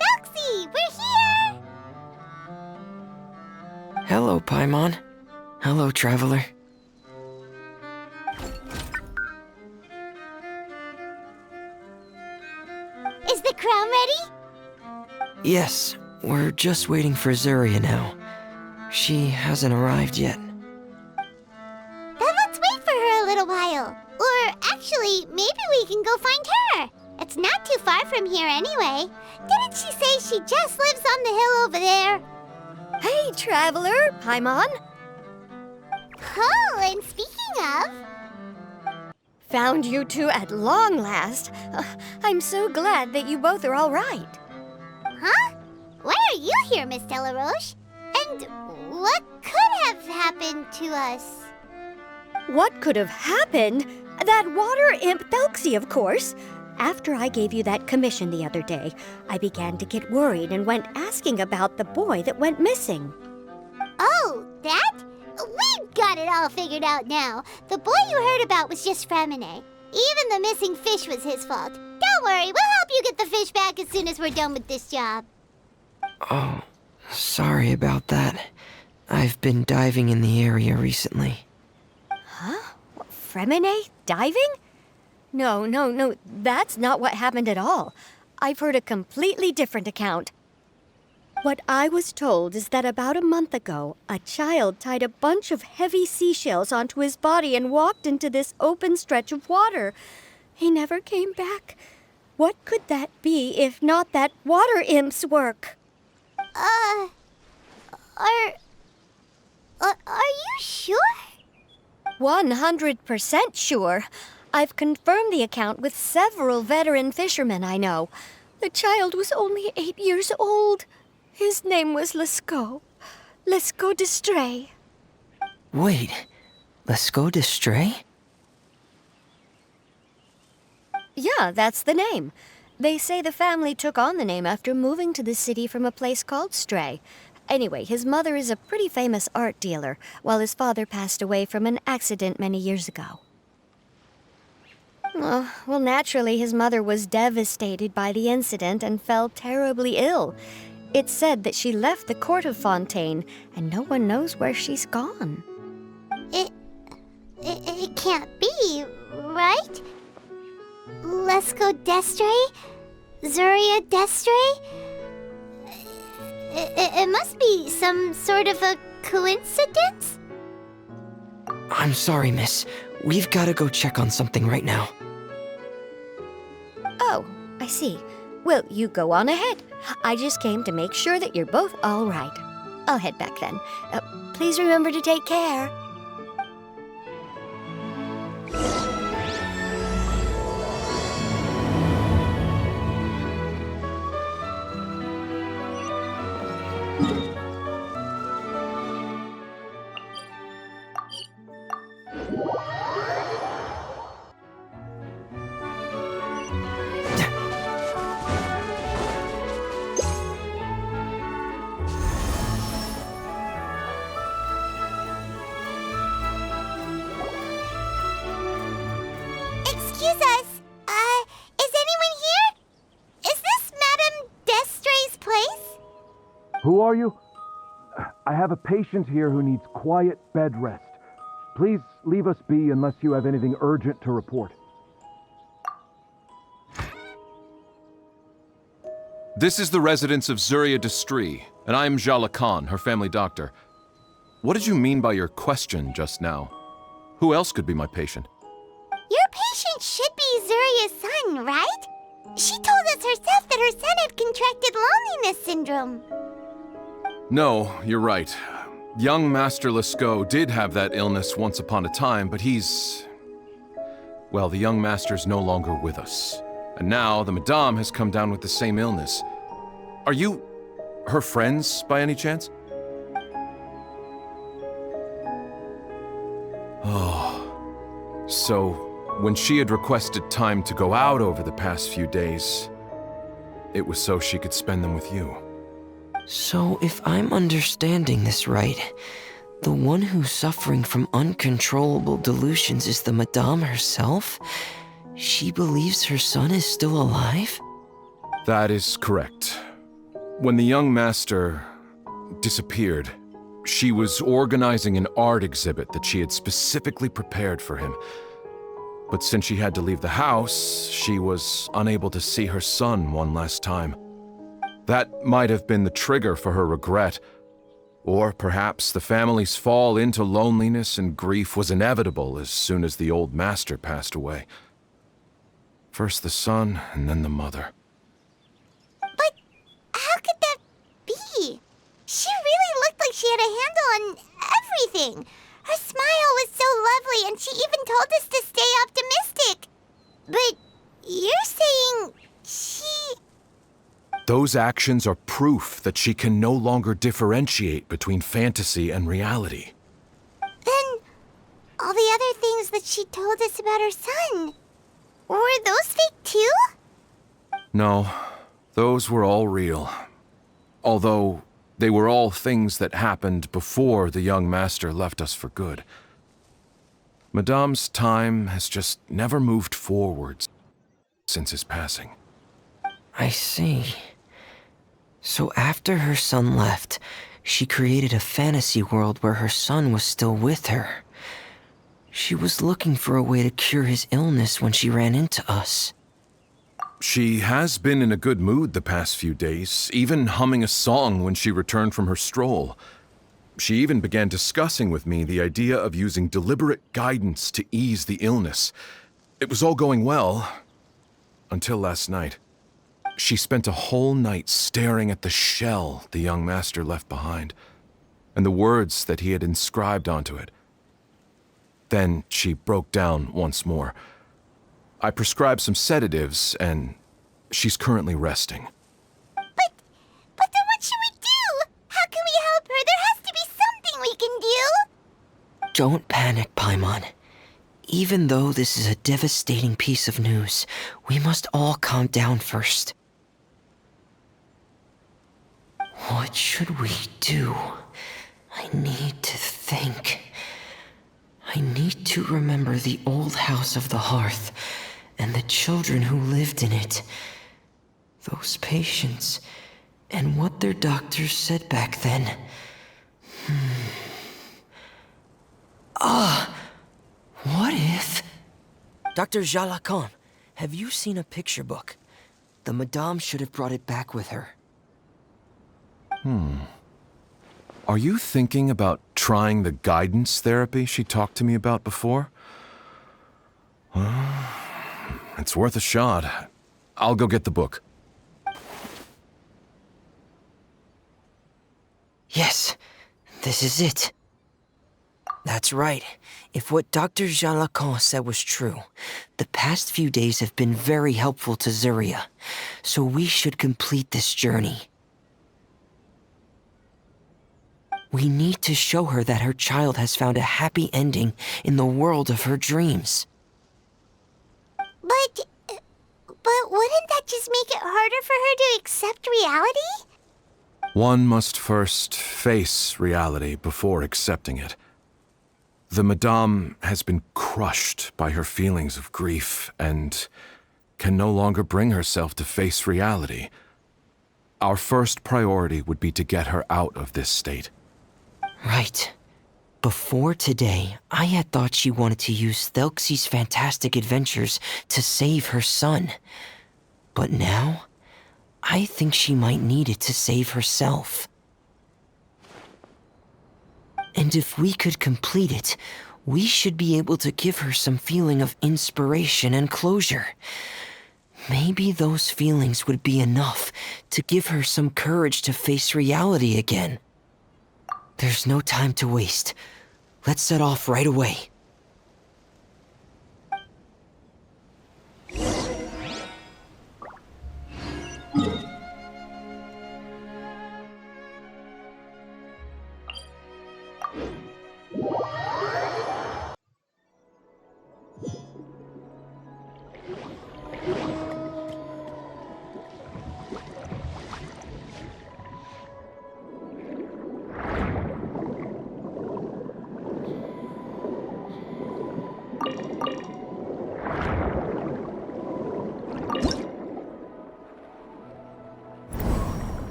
Thelxie, we're here! Hello, Paimon. Hello, traveler. Is the crown ready? Yes, we're just waiting for Zuria now. She hasn't arrived yet. Then let's wait for her a little while. Or actually, maybe we can go find her. It's not too far from here anyway. Didn't she say she just lives on the hill over there? Hey, traveler, Paimon. Oh, and speaking of... Found you two at long last. I'm so glad that you both are all right. Huh? Why are you here, Miss Delaroche? And what could have happened to us? What could have happened? That water imp Thelxie, of course. After I gave you that commission the other day, I began to get worried and went asking about the boy that went missing. Oh, that? We've got it all figured out now. The boy you heard about was just Fremine. Even the missing fish was his fault. Don't worry, we'll help you get the fish back as soon as we're done with this job. Oh, sorry about that. I've been diving in the area recently. Huh? Fremine? Diving? No, that's not what happened at all. I've heard a completely different account. What I was told is that about a month ago, a child tied a bunch of heavy seashells onto his body and walked into this open stretch of water. He never came back. What could that be if not that water imp's work? Are you sure? 100% sure. I've confirmed the account with several veteran fishermen I know. The child was only 8 years old. His name was Lescaut. Lescaut d'Estray. Wait, Lescaut d'Estray? Yeah, that's the name. They say the family took on the name after moving to the city from a place called Stray. Anyway, his mother is a pretty famous art dealer, while his father passed away from an accident many years ago. Well, naturally, his mother was devastated by the incident and fell terribly ill. It's said that she left the court of Fontaine, and no one knows where she's gone. It can't be, right? Lescaut d'Estray? Zuria d'Estray? It must be some sort of a coincidence? I'm sorry, miss. We've got to go check on something right now. Oh, I see. Well, you go on ahead. I just came to make sure that you're both all right. I'll head back then. Please remember to take care. Excuse us. Is anyone here? Is this Madame d'Estray's place? Who are you? I have a patient here who needs quiet bed rest. Please leave us be unless you have anything urgent to report. This is the residence of Zuria d'Estray, and I'm Jala Khan, her family doctor. What did you mean by your question just now? Who else could be my patient? Your patient should be Zuria's son, right? She told us herself that her son had contracted loneliness syndrome. No, you're right. Young Master Lescaut did have that illness once upon a time, but well, the young master's no longer with us. And now the Madame has come down with the same illness. Are you her friends, by any chance? Oh, so when she had requested time to go out over the past few days, it was so she could spend them with you. So, if I'm understanding this right, the one who's suffering from uncontrollable delusions is the Madame herself? She believes her son is still alive? That is correct. When the young master disappeared, she was organizing an art exhibit that she had specifically prepared for him. But since she had to leave the house, she was unable to see her son one last time. That might have been the trigger for her regret. Or perhaps the family's fall into loneliness and grief was inevitable as soon as the old master passed away. First the son, and then the mother. But how could that be? She really looked like she had a handle on everything. Her smile was so lovely, and she even told us to stay optimistic. But you're saying she... Those actions are proof that she can no longer differentiate between fantasy and reality. Then all the other things that she told us about her son, were those fake too? No, those were all real. Although they were all things that happened before the young master left us for good. Madame's time has just never moved forwards since his passing. I see. So after her son left, she created a fantasy world where her son was still with her. She was looking for a way to cure his illness when she ran into us. She has been in a good mood the past few days, even humming a song when she returned from her stroll. She even began discussing with me the idea of using deliberate guidance to ease the illness. It was all going well, until last night. She spent a whole night staring at the shell the young master left behind, and the words that he had inscribed onto it. Then she broke down once more. I prescribed some sedatives, and she's currently resting. But then what should we do? How can we help her? There has to be something we can do. Don't panic, Paimon. Even though this is a devastating piece of news, we must all calm down first. What should we do? I need to think. I need to remember the old house of the hearth and the children who lived in it. Those patients and what their doctors said back then. What if... Dr. Jalacan, have you seen a picture book? The Madame should have brought it back with her. Are you thinking about trying the guidance therapy she talked to me about before? It's worth a shot. I'll go get the book. Yes, this is it. That's right. If what Dr. Jalacan said was true, the past few days have been very helpful to Zuria, so we should complete this journey. We need to show her that her child has found a happy ending in the world of her dreams. But wouldn't that just make it harder for her to accept reality? One must first face reality before accepting it. The Madame has been crushed by her feelings of grief and can no longer bring herself to face reality. Our first priority would be to get her out of this state. Right. Before today, I had thought she wanted to use Thelxie's fantastic adventures to save her son. But now, I think she might need it to save herself. And if we could complete it, we should be able to give her some feeling of inspiration and closure. Maybe those feelings would be enough to give her some courage to face reality again. There's no time to waste. Let's set off right away.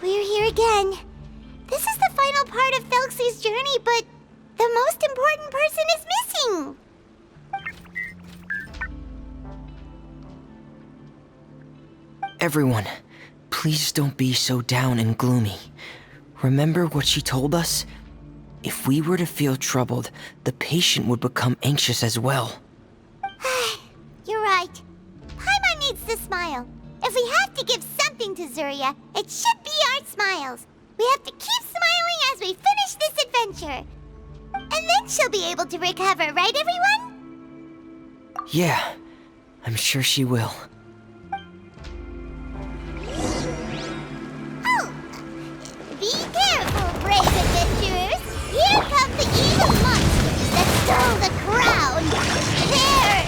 we're here again. This is the final part of Thelxie's journey, but the most important person is missing. Everyone, please don't be so down and gloomy. Remember what she told us? If we were to feel troubled, the patient would become anxious as well. You're right. Paimon needs to smile. If we have to give something to Zuria, it should be our smiles. We have to keep smiling as we finish this adventure. And then she'll be able to recover, right, everyone? Yeah, I'm sure she will. Oh! Be careful, brave adventurers! Here come the evil monsters that stole the crown! There!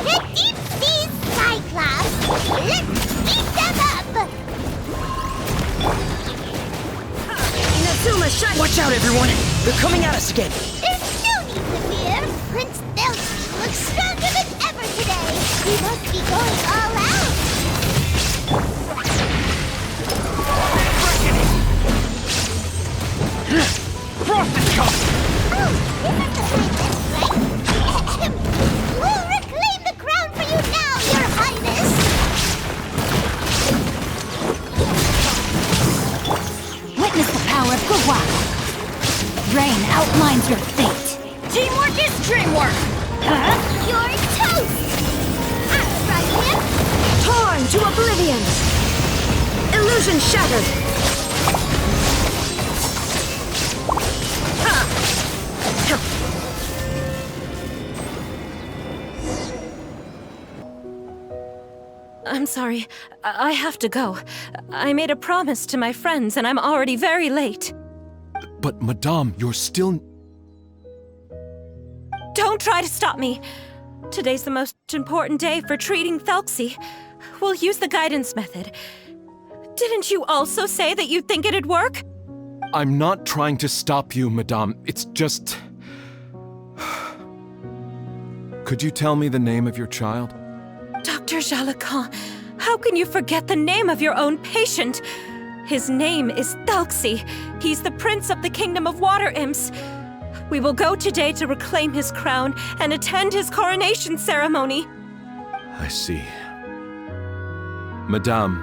The deep sea Cyclops! Let's beat them up! Inazuma, shut! Watch out, everyone! They're coming at us again! There's no need to fear! Prince Thelxie looks stronger than ever today! He must be going all out! Frost is coming! Oh, this is the Highness, right? We'll reclaim the crown for you now, Your Highness! Witness the power of Gua. Rain outlines your fate. Teamwork is dreamwork! You're toast! Outrun him! Torn to oblivion! Illusion shattered! I'm sorry. I have to go. I made a promise to my friends, and I'm already very late. But, Madame, you're still... Don't try to stop me. Today's the most important day for treating Thelxie. We'll use the guidance method. Didn't you also say that you think it'd work? I'm not trying to stop you, Madame. It's just... Could you tell me the name of your child? Dr. Jalacan, how can you forget the name of your own patient? His name is Thelxie. He's the prince of the kingdom of water imps. We will go today to reclaim his crown and attend his coronation ceremony. I see. Madame,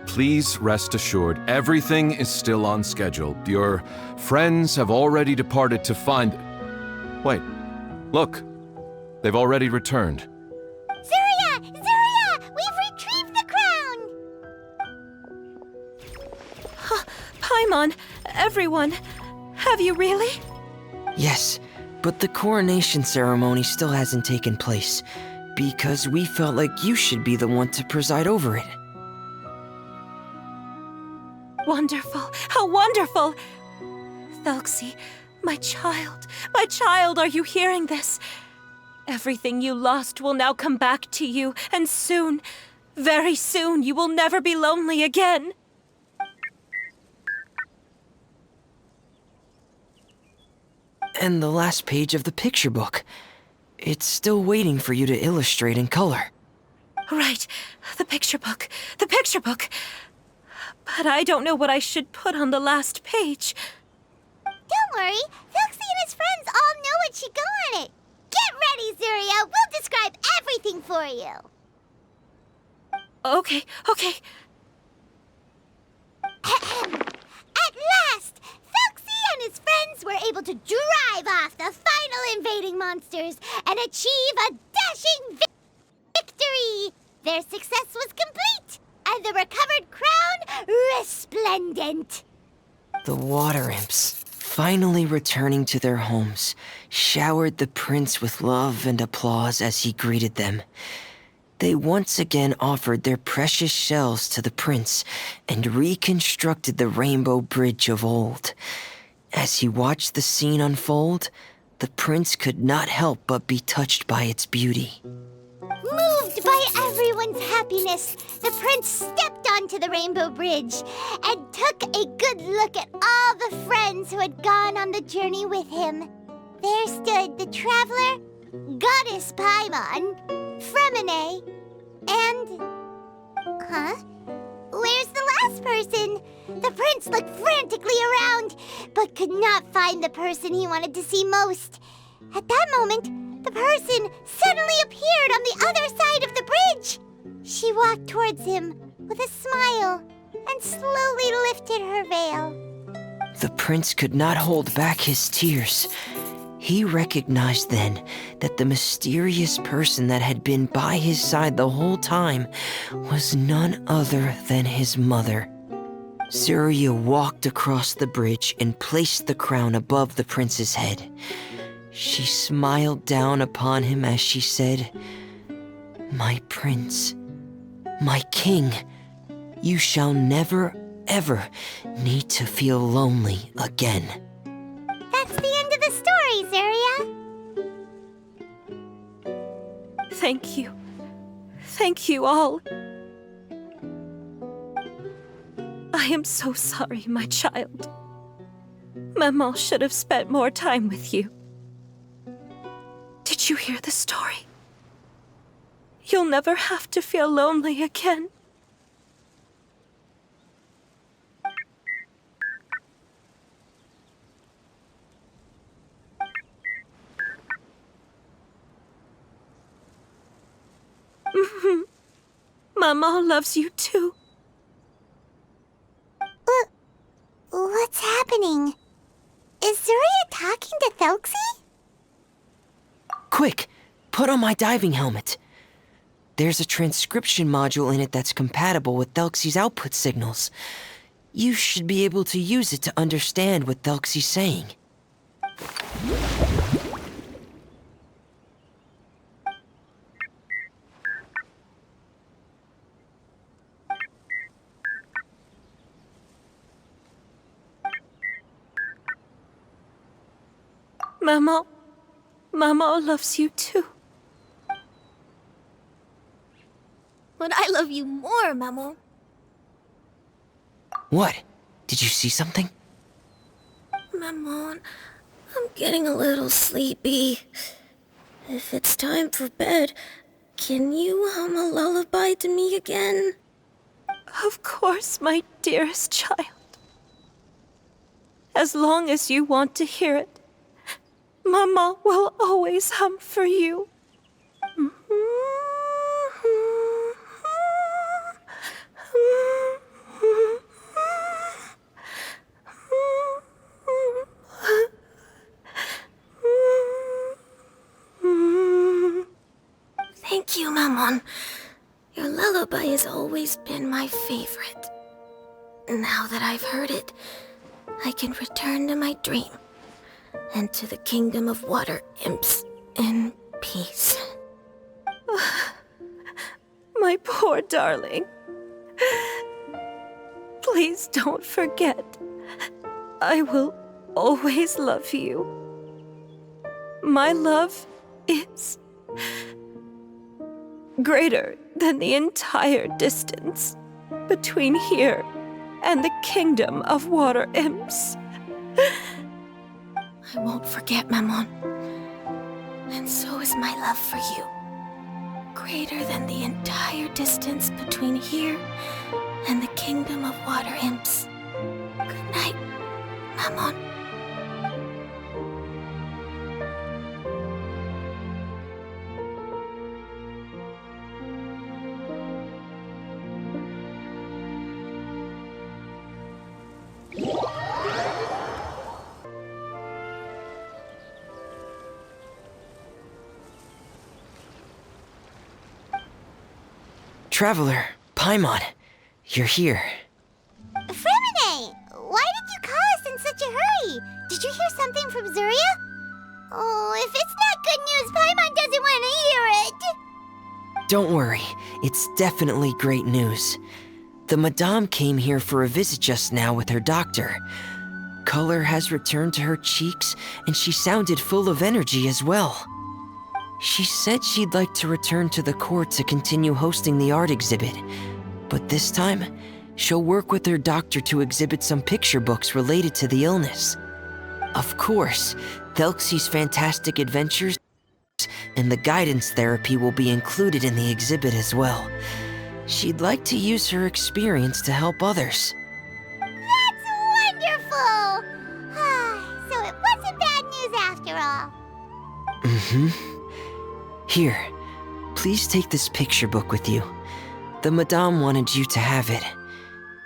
please rest assured, everything is still on schedule. Your friends have already departed to find... Wait, look. They've already returned. Zuria! Zuria! We've retrieved the crown! Paimon, everyone, have you really? Yes, but the coronation ceremony still hasn't taken place, because we felt like you should be the one to preside over it. Wonderful! How wonderful! Thelxie, my child, are you hearing this? Everything you lost will now come back to you, and soon, very soon, you will never be lonely again. And the last page of the picture book. It's still waiting for you to illustrate in color. Right, the picture book. But I don't know what I should put on the last page. Don't worry, Thelxie and his friends all know what should go on it. Get ready, Zuria! We'll describe everything for you! Okay. At last! Thelxie and his friends were able to drive off the final invading monsters and achieve a dashing victory! Their success was complete, and the recovered crown resplendent! The water imps, finally returning to their homes, showered the prince with love and applause as he greeted them. They once again offered their precious shells to the prince and reconstructed the rainbow bridge of old. As he watched the scene unfold, the prince could not help but be touched by its beauty. Moved by everyone's happiness, the prince stepped onto the rainbow bridge and took a good look at all the friends who had gone on the journey with him. There stood the traveler, Goddess Paimon, Fremine, and... last person. The prince looked frantically around, but could not find the person he wanted to see most. At that moment, the person suddenly appeared on the other side of the bridge. She walked towards him with a smile and slowly lifted her veil. The prince could not hold back his tears. He recognized then that the mysterious person that had been by his side the whole time was none other than his mother. Zuria walked across the bridge and placed the crown above the prince's head. She smiled down upon him as she said, "My prince, my king, you shall never, ever need to feel lonely again." That's the end of the story, Zuria. Thank you. Thank you all. I am so sorry, my child. Maman should have spent more time with you. Did you hear the story? You'll never have to feel lonely again. Maman loves you too. What's happening? Is Zuria talking to Thelxie? Quick, put on my diving helmet. There's a transcription module in it that's compatible with Thelxie's output signals. You should be able to use it to understand what Thelxie's saying. Maman loves you too. But I love you more, Maman. What? Did you see something? Maman, I'm getting a little sleepy. If it's time for bed, can you hum a lullaby to me again? Of course, my dearest child. As long as you want to hear it, Mama will always hum for you. Thank you, Maman. Your lullaby has always been my favorite. Now that I've heard it, I can return to my dream and to the kingdom of water imps in peace. My poor darling. Please don't forget. I will always love you. My love is greater than the entire distance between here and the kingdom of water imps. I won't forget, Maman. And so is my love for you. Greater than the entire distance between here and the kingdom of water imps. Good night, Maman. Traveler, Paimon, you're here. Fremine, why did you call us in such a hurry? Did you hear something from Zuria? Oh, if it's not good news, Paimon doesn't want to hear it. Don't worry, it's definitely great news. The Madame came here for a visit just now with her doctor. Color has returned to her cheeks, and she sounded full of energy as well. She said she'd like to return to the court to continue hosting the art exhibit. But this time, she'll work with her doctor to exhibit some picture books related to the illness. Of course, Thelxie's fantastic adventures and the guidance therapy will be included in the exhibit as well. She'd like to use her experience to help others. That's wonderful! So it wasn't bad news after all. Here, please take this picture book with you. The Madame wanted you to have it.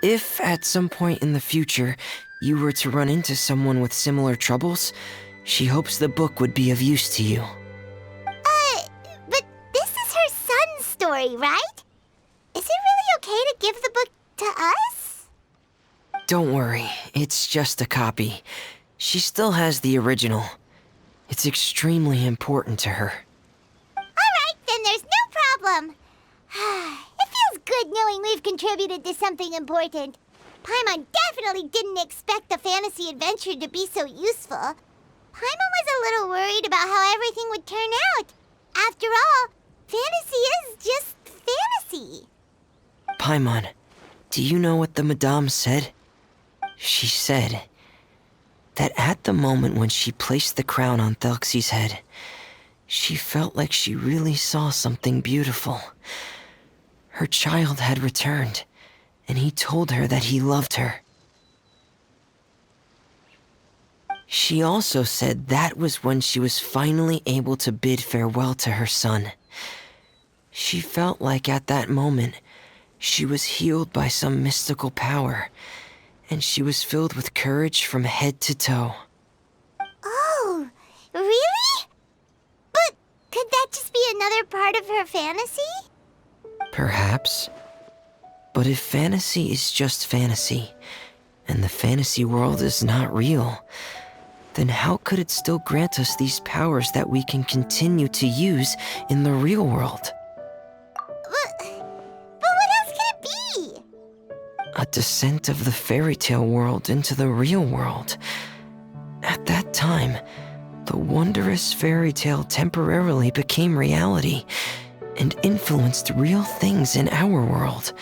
If, at some point in the future, you were to run into someone with similar troubles, she hopes the book would be of use to you. But this is her son's story, right? Is it really okay to give the book to us? Don't worry, it's just a copy. She still has the original. It's extremely important to her. Alright, then there's no problem. It feels good knowing we've contributed to something important. Paimon definitely didn't expect the fantasy adventure to be so useful. Paimon was a little worried about how everything would turn out. After all, fantasy is just fantasy. Paimon, do you know what the Madame said? She said that at the moment when she placed the crown on Thelxie's head, she felt like she really saw something beautiful. Her child had returned, and he told her that he loved her. She also said that was when she was finally able to bid farewell to her son. She felt like at that moment, she was healed by some mystical power, and she was filled with courage from head to toe. Oh, really? But could that just be another part of her fantasy? Perhaps. But if fantasy is just fantasy, and the fantasy world is not real, then how could it still grant us these powers that we can continue to use in the real world? But what else could it be? A descent of the fairy tale world into the real world. At that time, the wondrous fairy tale temporarily became reality and influenced real things in our world.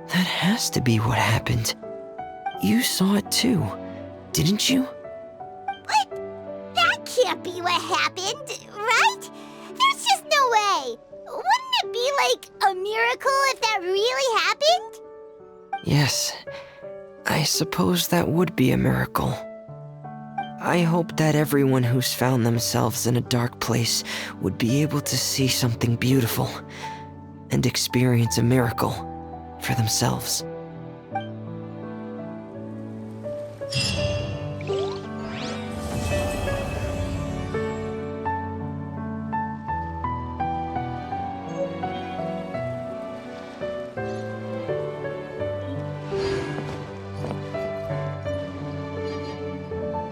That has to be what happened. You saw it too, didn't you? What? That can't be what happened, right? There's just no way. Wouldn't it be like a miracle if that really happened? Yes, I suppose that would be a miracle. I hope that everyone who's found themselves in a dark place would be able to see something beautiful and experience a miracle for themselves.